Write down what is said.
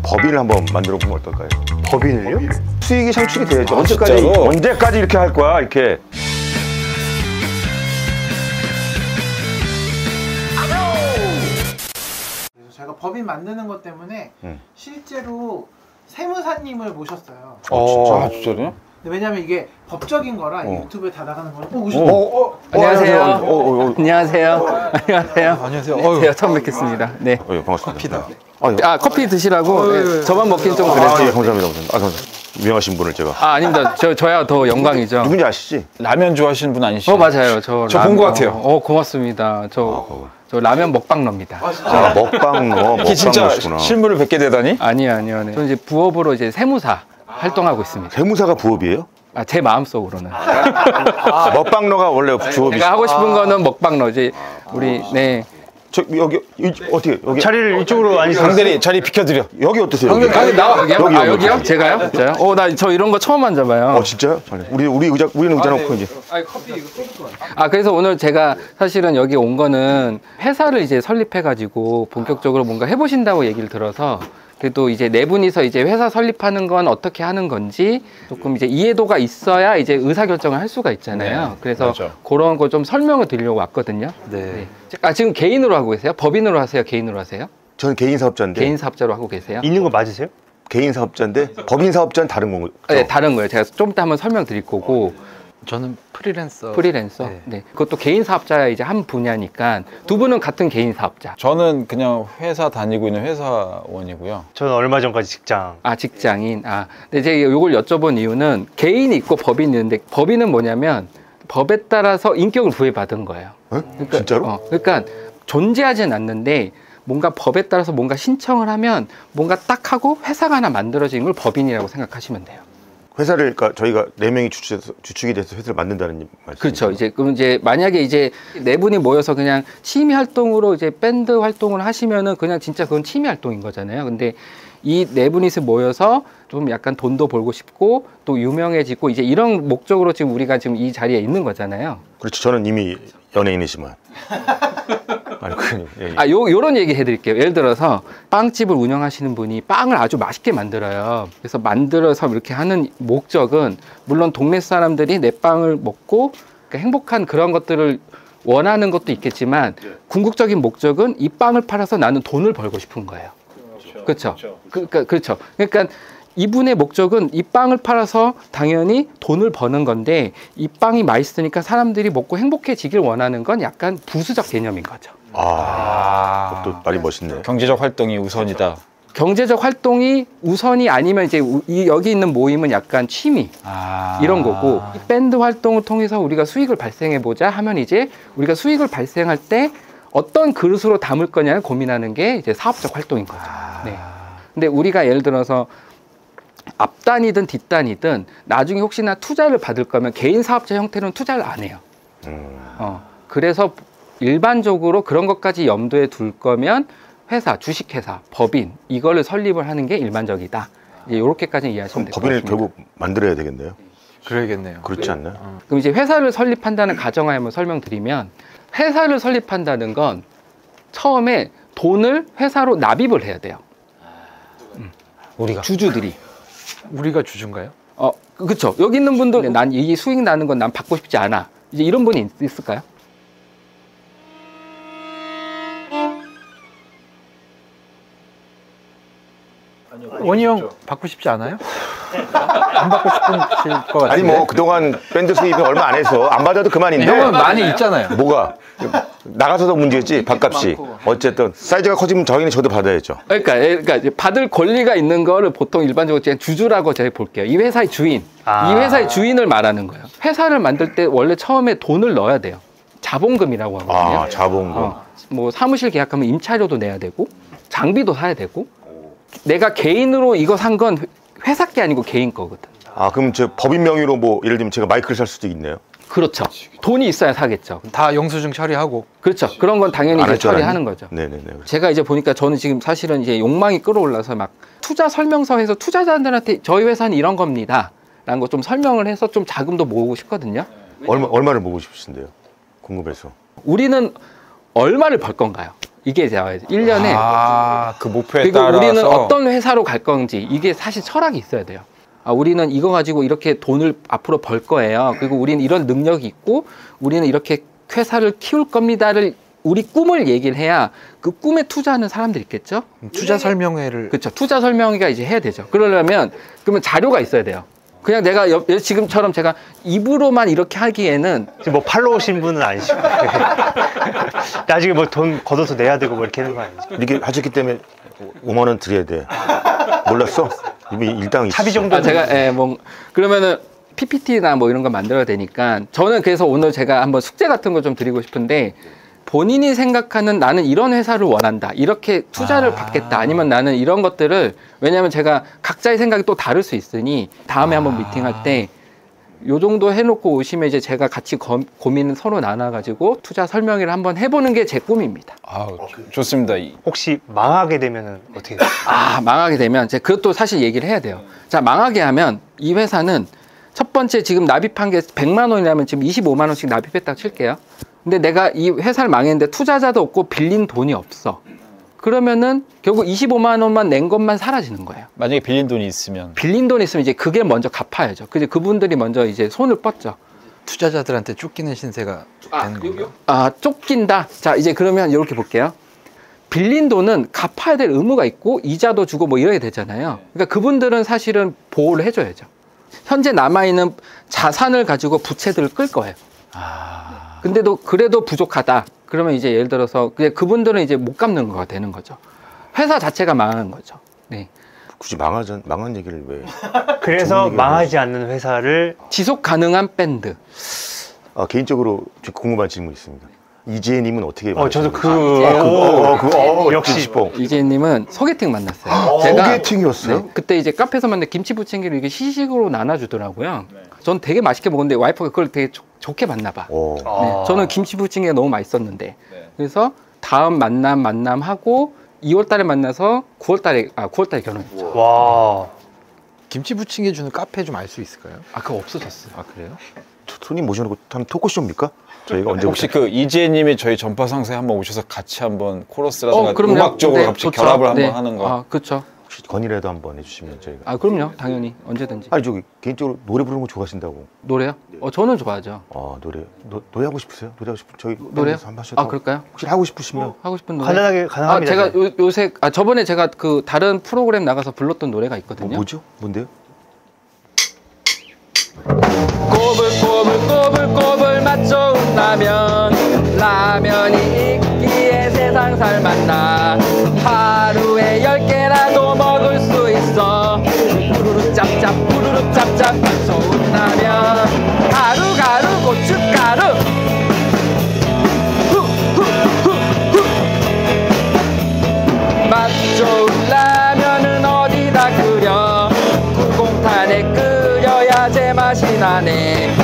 법인을 한번 만들어 보면 어떨까요? 법인을요? 수익이 창출이 돼야죠. 아, 언제까지 이렇게 할 거야, 이렇게. 그래서 제가 법인 만드는 것 때문에 실제로 세무사님을 모셨어요. 아, 진짜요? 왜냐면 이게 법적인 거라 유튜브에 다 나가는 거라 꼭 안녕하세요. 안녕하세요. 안녕하세요. 안녕하세요. 처음 뵙겠습니다. 네. 반갑습니다. 커피 드시라고 네, 저만 먹긴 좀 그래서. 예, 감사합니다. 감사합니다. 유명하신 분을 제가. 아닙니다. 저야 더 영광이죠. 누군지 아시지? 라면 좋아하시는 분 아니시죠? 맞아요. 저 본 것 같아요. 고맙습니다. 저 라면 먹방러입니다. 아, 먹방러. 진짜 먹방러시구나. 실물을 뵙게 되다니? 아니요. 네. 저는 이제 부업으로 이제 세무사 활동하고 있습니다. 세무사가 부업이에요? 제 마음속으로는. 먹방러가 원래 주업이죠. 제가 하고 싶은 거는 먹방러지. 우리 네. 저 여기 어떻게 여기 자리를 이쪽으로 앉으세요. 강대리 자리 비켜드려. 여기 어떠세요? 여기요? 제가요? 진짜요? 나 저 이런 거 처음 만져봐요. 진짜요? 우리는 의자 놓고 이제. 커피 이거 그래서 오늘 제가 사실은 여기 온 거는 회사를 이제 설립해가지고 본격적으로 뭔가 해보신다고 얘기를 들어서 그래도 이제 네 분이서 이제 회사 설립하는 건 어떻게 하는 건지 조금 이제 이해도가 있어야 이제 의사결정을 할 수가 있잖아요. 네, 그래서 맞아. 그런 거 좀 설명을 드리려고 왔거든요. 네. 지금 개인으로 하고 계세요? 법인으로 하세요? 개인으로 하세요? 저는 개인 사업자인데. 개인 사업자로 하고 계세요? 있는 거 맞으세요? 개인 사업자인데 법인 사업자는 다른 건가요? 네, 다른 거예요. 제가 좀 이따 한번 설명드릴 거고. 저는 프리랜서. 네. 그것도 개인 사업자 이제 한 분야니까 두 분은 같은 개인 사업자. 저는 그냥 회사 다니고 있는 회사원이고요. 저는 얼마 전까지 직장. 직장인. 근데 제가 이걸 여쭤본 이유는 개인이 있고 법인이 있는데 법인은 뭐냐면 법에 따라서 인격을 부여받은 거예요. 그러니까, 진짜로? 그러니까 존재하진 않는데 뭔가 법에 따라서 뭔가 신청을 하면 뭔가 딱 하고 회사가 하나 만들어진 걸 법인이라고 생각하시면 돼요. 회사를 그러니까 저희가 4명이 주축이 돼서 회사를 만든다는 말씀. 그렇죠. 그럼 만약에 네 분이 모여서 그냥 취미 활동으로 이제 밴드 활동을 하시면은 그냥 진짜 그건 취미 활동인 거잖아요. 근데 이 네 분이서 모여서 좀 약간 돈도 벌고 싶고 또 유명해지고 이제 이런 목적으로 지금 우리가 지금 이 자리에 있는 거잖아요. 그렇죠. 저는 이미 연예인이지만. 요런 얘기 해드릴게요. 예를 들어서 빵집을 운영하시는 분이 빵을 아주 맛있게 만들어요. 그래서 만들어서 이렇게 하는 목적은 물론 동네 사람들이 내 빵을 먹고 행복한 그런 것들을 원하는 것도 있겠지만 궁극적인 목적은 이 빵을 팔아서 나는 돈을 벌고 싶은 거예요. 그렇죠. 그렇죠. 그러니까 이분의 목적은 이 빵을 팔아서 당연히 돈을 버는 건데 이 빵이 맛있으니까 사람들이 먹고 행복해지길 원하는 건 약간 부수적 개념인 거죠. 또 말이 멋있네. 경제적 활동이 우선이다. 경제적 활동이 우선이 아니면 이제 여기 있는 모임은 약간 취미 이런 거고 이 밴드 활동을 통해서 우리가 수익을 발생해 보자 하면 이제 우리가 수익을 발생할 때 어떤 그릇으로 담을 거냐를 고민하는 게 이제 사업적 활동인 거죠. 네. 근데 우리가 예를 들어서 앞단이든 뒷단이든 나중에 혹시나 투자를 받을 거면 개인 사업자 형태로는 투자를 안 해요. 그래서 일반적으로 그런 것까지 염두에 둘 거면 회사, 주식회사, 법인 이거를 설립을 하는 게 일반적이다. 이렇게까지 이해하시면 될 것 같습니다. 법인을 결국 만들어야 되겠네요. 그래야겠네요. 그렇지 않나요? 그럼 이제 회사를 설립한다는 가정하에 한번 설명드리면 회사를 설립한다는 건 처음에 돈을 회사로 납입을 해야 돼요. 우리가 주주들이. 우리가 주주인가요? 그렇죠. 여기 있는 분들 난 이 수익 나는 건 난 받고 싶지 않아. 이제 이런 분이 있을까요? 원희 형 받고 싶지 않아요? 안 받고 싶으실 것 같은데. 아니 뭐 그동안 밴드 수입이 얼마 안 해서 안 받아도 그만인데. 형은 많이 있잖아요. 뭐가? 나가서도 문제지 밥값이. 어쨌든 사이즈가 커지면 당연히 저도 받아야죠. 그러니까 이제 받을 권리가 있는 거를 보통 일반적으로 그냥 주주라고 제가 볼게요. 이 회사의 주인, 이 회사의 주인을 말하는 거예요. 회사를 만들 때 원래 처음에 돈을 넣어야 돼요. 자본금이라고 하거든요. 자본금. 뭐 사무실 계약하면 임차료도 내야 되고 장비도 사야 되고 내가 개인으로 이거 산 건 회사 게 아니고 개인 거거든. 그럼 저 법인 명의로 뭐 예를 들면 제가 마이크를 살 수도 있네요. 그렇죠. 돈이 있어야 사겠죠. 다 영수증 처리하고. 그렇죠. 그런 건 당연히 이제 처리하는 거죠. 네네네. 제가 이제 보니까 저는 지금 사실은 이제 욕망이 끌어올라서 막 투자 설명서에서 투자자들한테 저희 회사는 이런 겁니다. 라는 거 좀 설명을 해서 좀 자금도 모으고 싶거든요. 얼마를 모으고 싶으신데요? 궁금해서. 우리는 얼마를 벌 건가요? 이게 나와야 돼. 1년에. 그 목표에 그리고 따라서. 우리는 어떤 회사로 갈 건지 이게 사실 철학이 있어야 돼요. 우리는 이거 가지고 이렇게 돈을 앞으로 벌 거예요. 그리고 우리는 이런 능력이 있고 우리는 이렇게 회사를 키울 겁니다를 우리 꿈을 얘기를 해야 그 꿈에 투자하는 사람들이 있겠죠. 투자 설명회를 그렇죠. 투자 설명회가 이제 해야 되죠. 그러려면 그러면 자료가 있어야 돼요. 그냥 내가 지금처럼 제가 입으로만 이렇게 하기에는 지금 뭐 팔로 오신 분은 아니시고 나중에 뭐 돈 걷어서 내야 되고 뭐 이렇게 하는 거 아니죠? 이렇게 하셨기 때문에 5만 원 드려야 돼. 몰랐어? 이미 일당 있어. 차비 정도. 제가 뭐 그러면은 PPT나 뭐 이런 거 만들어야 되니까 저는 그래서 오늘 제가 한번 숙제 같은 거 좀 드리고 싶은데 본인이 생각하는 나는 이런 회사를 원한다. 이렇게 투자를 받겠다. 아니면 나는 이런 것들을 왜냐하면 제가 각자의 생각이 또 다를 수 있으니 다음에 한번 미팅할 때 요 정도 해놓고 오시면 이제 제가 같이 고민을 서로 나눠가지고 투자 설명회를 한번 해보는 게 제 꿈입니다. 좋습니다. 혹시 망하게 되면은 어떻게 돼요? 망하게 되면 제가 그것도 사실 얘기를 해야 돼요. 자, 망하게 하면 이 회사는 첫 번째 지금 납입한 게 100만 원이라면 지금 25만 원씩 납입했다고 칠게요. 근데 내가 이 회사를 망했는데 투자자도 없고 빌린 돈이 없어. 그러면은 결국 25만 원만 낸 것만 사라지는 거예요. 만약에 빌린 돈이 있으면. 빌린 돈이 있으면 이제 그게 먼저 갚아야죠. 그분들이 먼저 이제 손을 뻗죠. 투자자들한테 쫓기는 신세가 되는 건가요? 쫓긴다. 자, 이제 그러면 이렇게 볼게요. 빌린 돈은 갚아야 될 의무가 있고 이자도 주고 뭐 이래야 되잖아요. 그러니까 그분들은 사실은 보호를 해줘야죠. 현재 남아있는 자산을 가지고 부채들을 끌 거예요. 근데도 그래도 부족하다. 그러면 이제 예를 들어서 그분들은 이제 못 갚는 거가 되는 거죠. 회사 자체가 망한 거죠. 네. 굳이 망한 얘기를 왜? 그래서 망하지 않는 회사를 지속 가능한 밴드. 개인적으로 좀 궁금한 질문이 있습니다. 이재님은 어떻게? 저도 역시 이재님은 소개팅 만났어요. 소개팅이었어요? 네, 그때 이제 카페에서 만난 김치 부침개를 이게 시식으로 나눠주더라고요. 전 되게 맛있게 먹었는데 와이프가 그걸 되게 좋게 봤나 봐. 네, 저는 김치 부침개가 너무 맛있었는데 그래서 다음 만남하고 2월달에 만나서 9월달에 결혼했죠. 와. 김치 부침개 주는 카페 좀 알 수 있을까요? 그거 없어졌어요. 그래요? 손님 모셔놓고 한 토크쇼입니까? 저희가 언제 혹시 그 이재님이 저희 전파 상사에 한번 오셔서 같이 한번 코러스라든가 그럼요. 음악적으로 네, 같이 좋죠. 결합을 네. 한번 하는 거. 그렇죠. 혹시 건의라도 한번 해주시면 저희가. 그럼요. 당연히 언제든지. 저기 개인적으로 노래 부르는 거 좋아하신다고. 노래요? 저는 좋아하죠. 노래 하고 싶으세요? 노래 하고 싶으면 저희 노래요? 한번 하셔도. 그럴까요? 혹시 하고 싶으시면 하고 싶은 노래. 가능하게 가능합니다. 제가 요새 저번에 제가 그 다른 프로그램 나가서 불렀던 노래가 있거든요. 뭐죠? 뭔데요? 꼬불꼬불 맛 좋은 라면이 있기에 세상 살맛나 하루에 10개라도 먹을 수 있어 부르르 짭짭 맛 좋은 라면 가루 고춧가루 맛 좋은 라면은 어디다 끓여 구공탄에 끓여야 제맛이 나네